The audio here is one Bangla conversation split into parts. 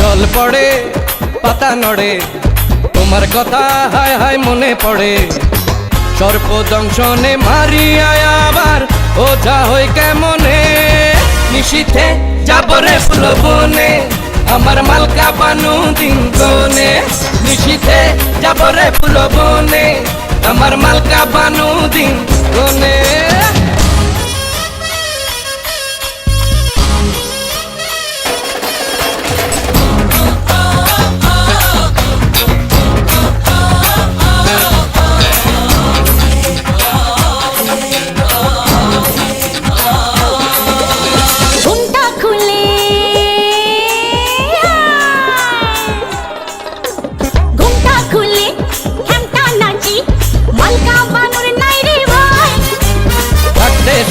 জল পড়ে পাতা নড়ে তোমার কথা হায় হায় মনে পড়ে সর্পদংশনে মারিয়া আবার ওঝা হই কেমনে নিশীথে যাবরে ফুল বনে আমার মালকা বানু দিন গনে নিশীথে যাবরে ফুল বনে আমার মালকা বানু দিন গনে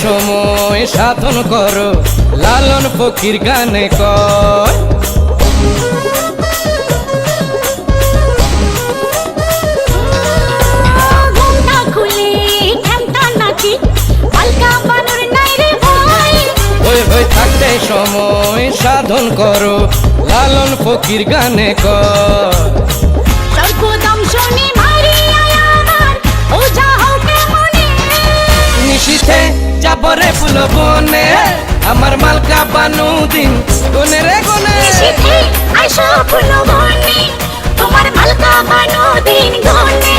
সময় সাধন করো লালন ফকির গানে কর থাকতে সময় সাধন করো লালন ফকির গানে কর নিশীথে যাবরে ফুল বনে আমার মালকা বানু দিন গনে রে গনে নিশীথে আইসো ফুল বনে তোমার মালকা বানু দিন গনে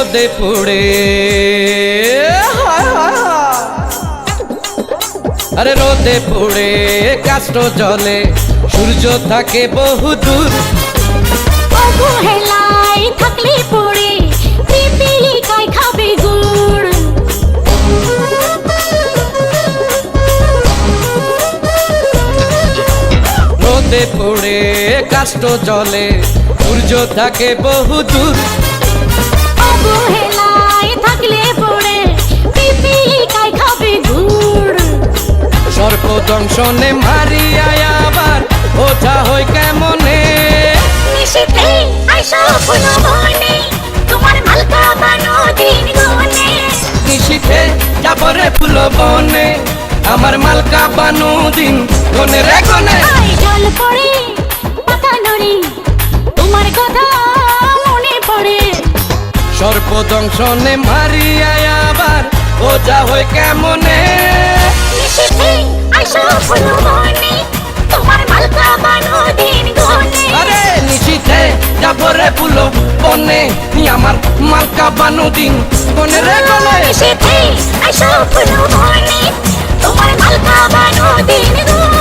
রোদে পুড়ে আরে রোদে পুড়ে কাষ্ট জলে সূর্য থাকে বহু দূর অবহেলায় থাকলে পড়ে পিপিলিকায় খাবে গুড় রোদে পুড়ে কাষ্ট জলে সূর্য থাকে বহু দূর অবহেলায় থাকলে পড়ে পিপিলিকায় খাবে গুড় সর্পদংশনে মারিয়া আবার ওঝা হই কেমনে নিশীথে আইসো ফুল বনে তোমার মালকা বানু দিন গনে নিশীথে যাবরে ফুল বনে আমার মালকা বানু দিন গনে রে গনে জল পড়ে পাতা নড়ে তোমার কথা মনে পড়ে সর্পদংশনে মারিয়া আবার ওঝা হই কেমনে নিশীথে আইসো ফুল বনে তোমার মালকা বানু দিন গনে আরে নিশীথে যাবরে ফুল বনে আমার মালকা বানু দিন গনে রে গনে নিশীথে আইসো ফুল বনে তোমার মালকা বানু দিন গনে